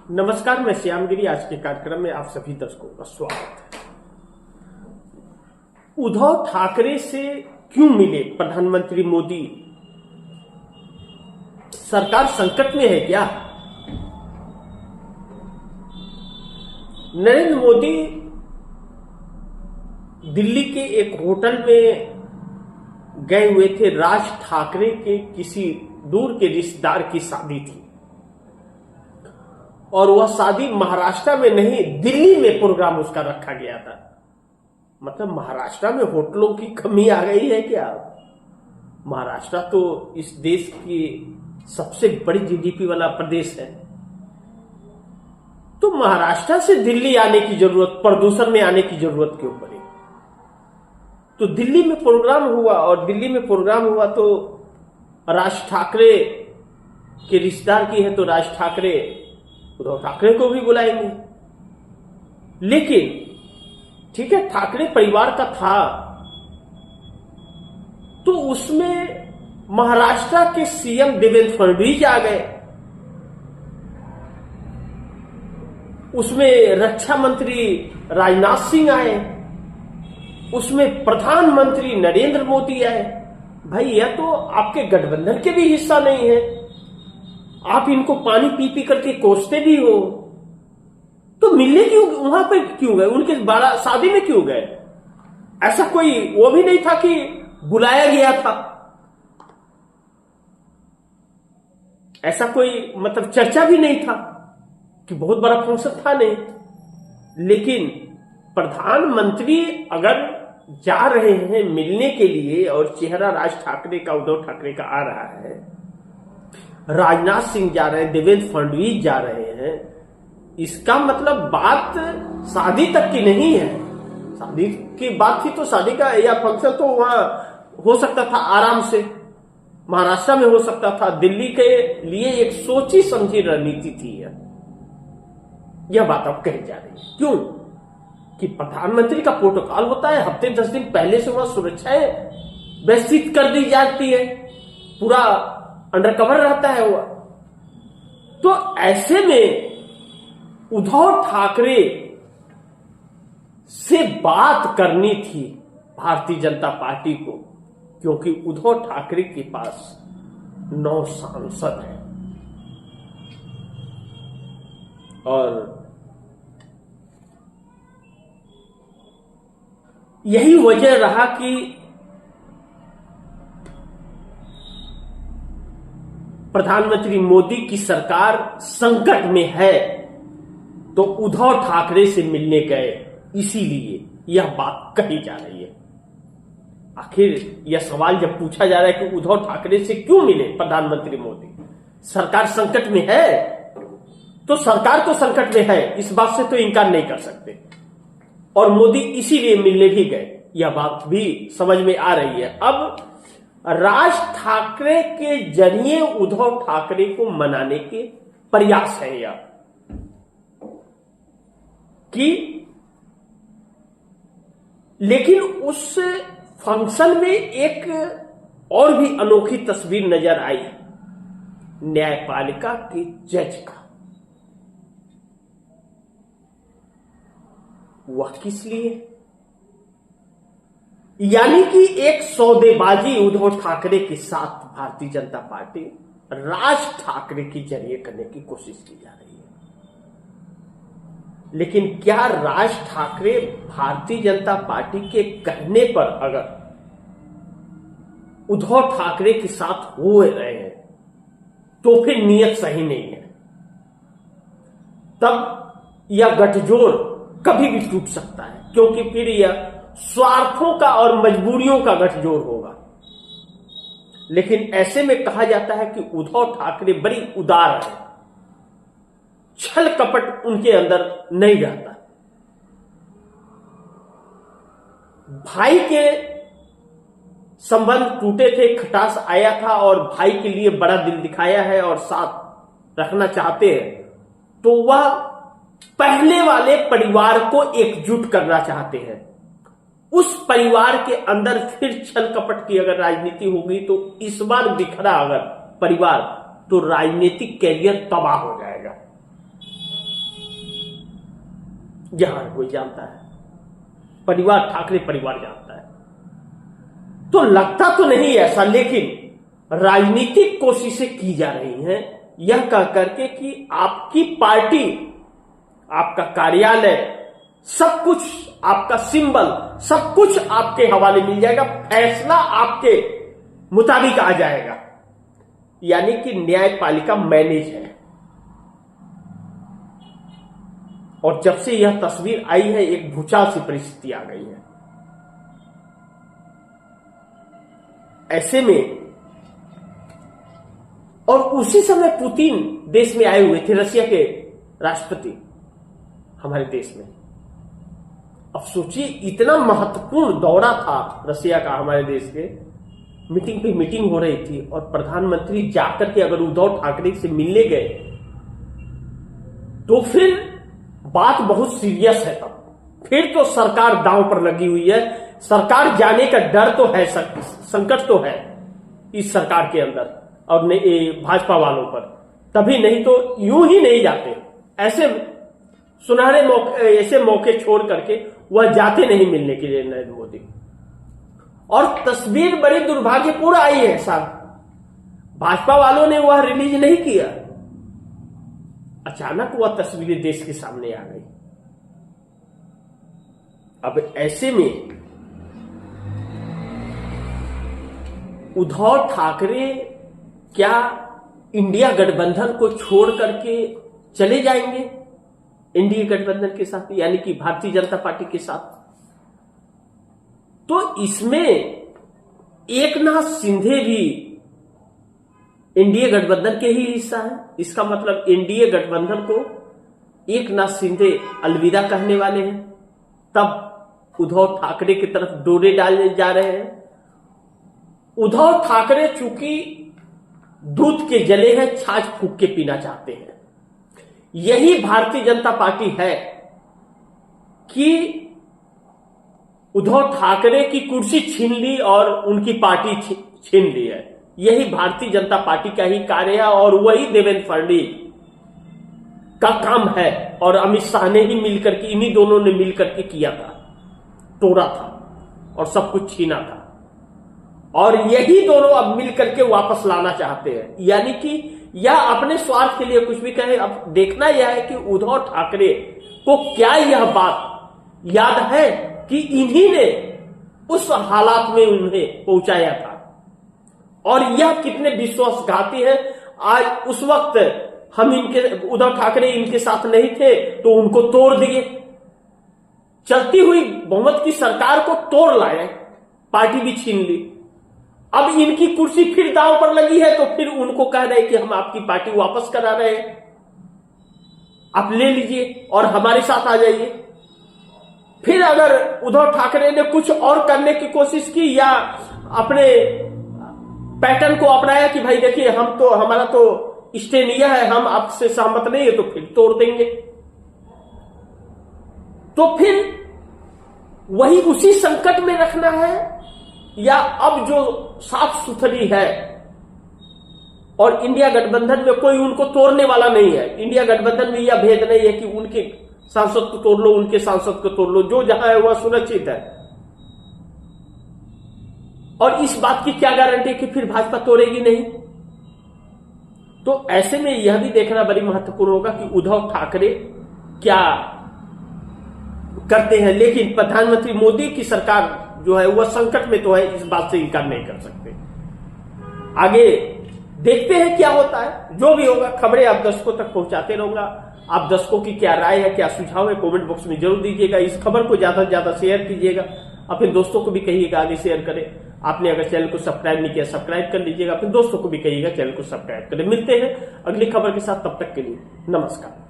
नमस्कार, मैं श्यामगिरी। आज के कार्यक्रम में आप सभी दर्शकों का स्वागत है। उद्धव ठाकरे से क्यों मिले प्रधानमंत्री मोदी? सरकार संकट में है क्या? नरेंद्र मोदी दिल्ली के एक होटल में गए हुए थे। राज ठाकरे के किसी दूर के रिश्तेदार की शादी थी और वह शादी महाराष्ट्र में नहीं, दिल्ली में प्रोग्राम उसका रखा गया था। मतलब महाराष्ट्र में होटलों की कमी आ गई है क्या? महाराष्ट्र तो इस देश की सबसे बड़ी जीडीपी वाला प्रदेश है, तो महाराष्ट्र से दिल्ली आने की जरूरत, प्रदूषण में आने की जरूरत क्यों पड़ी? तो दिल्ली में प्रोग्राम हुआ और दिल्ली में प्रोग्राम हुआ तो राज ठाकरे के रिश्तेदार की है, तो राज ठाकरे उद्धव ठाकरे को भी बुलाएंगे। लेकिन ठीक है, ठाकरे परिवार का था, तो उसमें महाराष्ट्र के सीएम देवेंद्र फडणवीस आ गए, उसमें रक्षा मंत्री राजनाथ सिंह आए, उसमें प्रधानमंत्री नरेंद्र मोदी आए। भाई, यह तो आपके गठबंधन के भी हिस्सा नहीं है। आप इनको पानी पी पी करके कोसते भी हो, तो मिलने क्यों वहां पर क्यों गए? उनके शादी में क्यों गए? ऐसा कोई वो भी नहीं था कि बुलाया गया था, ऐसा कोई मतलब चर्चा भी नहीं था कि बहुत बड़ा फंक्शन था, नहीं। लेकिन प्रधानमंत्री अगर जा रहे हैं मिलने के लिए और चेहरा राज ठाकरे का, उद्धव ठाकरे का आ रहा है, राजनाथ सिंह जा रहे हैं, देवेंद्र फडणवीस जा रहे हैं, इसका मतलब बात शादी तक की नहीं है। शादी की बात थी तो शादी का या फंक्शन तो वहां हो सकता था, आराम से महाराष्ट्र में हो सकता था। दिल्ली के लिए एक सोची समझी रणनीति थी यह बात अब कही जा रही है। क्यों? कि प्रधानमंत्री का प्रोटोकॉल होता है, हफ्ते 10 दिन पहले से वहां सुरक्षाएं व्यवस्थित कर दी जाती है, पूरा अंडरकवर रहता है वो। तो ऐसे में उद्धव ठाकरे से बात करनी थी भारतीय जनता पार्टी को, क्योंकि उद्धव ठाकरे के पास 9 सांसद हैं और यही वजह रहा कि प्रधानमंत्री मोदी की सरकार संकट में है, तो उद्धव ठाकरे से मिलने गए, इसीलिए यह बात कही जा रही है। आखिर यह सवाल जब पूछा जा रहा है कि उद्धव ठाकरे से क्यों मिले प्रधानमंत्री मोदी, सरकार संकट में है, तो सरकार तो संकट में है, इस बात से तो इनकार नहीं कर सकते, और मोदी इसीलिए मिलने भी गए, यह बात भी समझ में आ रही है। अब राज ठाकरे के जरिए उद्धव ठाकरे को मनाने के प्रयास है यह कि, लेकिन उस फंक्शन में एक और भी अनोखी तस्वीर नजर आई, न्यायपालिका के जज का। वह किस लिए? यानी कि एक सौदेबाजी उद्धव ठाकरे के साथ भारतीय जनता पार्टी राज ठाकरे के जरिए करने की कोशिश की जा रही है। लेकिन क्या राज ठाकरे भारतीय जनता पार्टी के कहने पर अगर उद्धव ठाकरे के साथ हो रहे हैं तो फिर नियत सही नहीं है, तब यह गठजोड़ कभी भी टूट सकता है, क्योंकि फिर यह स्वार्थों का और मजबूरियों का गठजोड़ होगा। लेकिन ऐसे में कहा जाता है कि उद्धव ठाकरे बड़ी उदार है, छल कपट उनके अंदर नहीं रहता। भाई के संबंध टूटे थे, खटास आया था और भाई के लिए बड़ा दिल दिखाया है और साथ रखना चाहते हैं, तो वह पहले वाले परिवार को एकजुट करना चाहते हैं। उस परिवार के अंदर फिर छल कपट की अगर राजनीति होगी तो इस बार बिखरा अगर परिवार, तो राजनीतिक कैरियर तबाह हो जाएगा। यह हर कोई जानता है, परिवार ठाकरे परिवार जानता है। तो लगता तो नहीं ऐसा, लेकिन राजनीतिक कोशिशें की जा रही हैं यह कह करके कि आपकी पार्टी, आपका कार्यालय, सब कुछ, आपका सिंबल, सब कुछ आपके हवाले मिल जाएगा, फैसला आपके मुताबिक आ जाएगा, यानी कि न्यायपालिका मैनेज है। और जब से यह तस्वीर आई है एक भूचाल सी परिस्थिति आ गई है। ऐसे में और उसी समय पुतिन देश में आए हुए थे, रशिया के राष्ट्रपति हमारे देश में। अब सोचिए इतना महत्वपूर्ण दौरा था रशिया का हमारे देश के, मीटिंग पे मीटिंग हो रही थी और प्रधानमंत्री जाकर के अगर उद्धव ठाकरे से मिलने गए तो फिर बात बहुत सीरियस है। तब फिर तो सरकार दांव पर लगी हुई है, सरकार जाने का डर तो है, संकट तो है इस सरकार के अंदर और भाजपा वालों पर। तभी नहीं तो यूं ही नहीं जाते, ऐसे सुनहरे मौके, ऐसे मौके छोड़ करके वह जाते नहीं मिलने के लिए नरेंद्र मोदी। और तस्वीर बड़ी दुर्भाग्यपूर्ण आई है साहब, भाजपा वालों ने वह रिलीज नहीं किया, अचानक वह तस्वीरें देश के सामने आ गई। अब ऐसे में उद्धव ठाकरे क्या इंडिया गठबंधन को छोड़ करके चले जाएंगे एनडीए गठबंधन के साथ, यानी कि भारतीय जनता पार्टी के साथ? तो इसमें एकनाथ शिंदे भी एनडीए गठबंधन के ही हिस्सा है। इसका मतलब एनडीए गठबंधन को एकनाथ शिंदे अलविदा कहने वाले हैं, तब उद्धव ठाकरे की तरफ डोरे डाले जा रहे हैं। उद्धव ठाकरे चूंकि दूध के जले हैं, छाछ फूंक के पीना चाहते हैं। यही भारतीय जनता पार्टी है कि उद्धव ठाकरे की कुर्सी छीन ली और उनकी पार्टी छीन ली है। यही भारतीय जनता पार्टी का ही कार्य है और वही देवेंद्र फडणवीस का काम है। और अमित शाह ने ही मिलकर के, इन्हीं दोनों ने मिलकर के किया था, तोड़ा था और सब कुछ छीना था। और यही दोनों अब मिलकर के वापस लाना चाहते हैं, यानी कि या अपने स्वार्थ के लिए कुछ भी कहे। अब देखना यह है कि उद्धव ठाकरे को क्या यह बात याद है कि इन्हीं ने उस हालात में उन्हें पहुंचाया था, और यह कितने विश्वासघाती है। आज उस वक्त हम उद्धव ठाकरे इनके साथ नहीं थे तो उनको तोड़ दिए, चलती हुई बहुमत की सरकार को तोड़ लाए, पार्टी भी छीन ली। अब इनकी कुर्सी फिर दांव पर लगी है तो फिर उनको कह रहे हैं कि हम आपकी पार्टी वापस करा रहे हैं, आप ले लीजिए और हमारे साथ आ जाइए। फिर अगर उद्धव ठाकरे ने कुछ और करने की कोशिश की या अपने पैटर्न को अपनाया कि भाई देखिए हम तो, हमारा तो स्टे नहीं है, हम आपसे सहमत नहीं है, तो फिर तोड़ देंगे। तो फिर वही उसी संकट में रखना है या अब जो साफ सुथरी है और इंडिया गठबंधन में कोई उनको तोड़ने वाला नहीं है। इंडिया गठबंधन में यह भेद नहीं है कि उनके सांसद को तोड़ लो, उनके सांसद को तोड़ लो, जो जहां है वह सुरक्षित है। और इस बात की क्या गारंटी कि फिर भाजपा तोड़ेगी नहीं? तो ऐसे में यह भी देखना बड़ी महत्वपूर्ण होगा कि उद्धव ठाकरे क्या करते हैं। लेकिन प्रधानमंत्री मोदी की सरकार जो है वह संकट में तो है, इस बात से इनकार नहीं कर सकते। आगे देखते हैं क्या होता है, जो भी होगा खबरें आप दर्शकों तक पहुंचाते रहूंगा। आप दर्शकों की क्या राय है, क्या सुझाव है, कमेंट बॉक्स में जरूर दीजिएगा। इस खबर को ज्यादा से ज्यादा शेयर कीजिएगा, अपने दोस्तों को भी कहिएगा आगे शेयर करें। आपने अगर चैनल को सब्सक्राइब नहीं किया सब्सक्राइब कर लीजिएगा, अपने दोस्तों को भी कहिएगा चैनल को सब्सक्राइब करें। मिलते हैं अगली खबर के साथ, तब तक के लिए नमस्कार।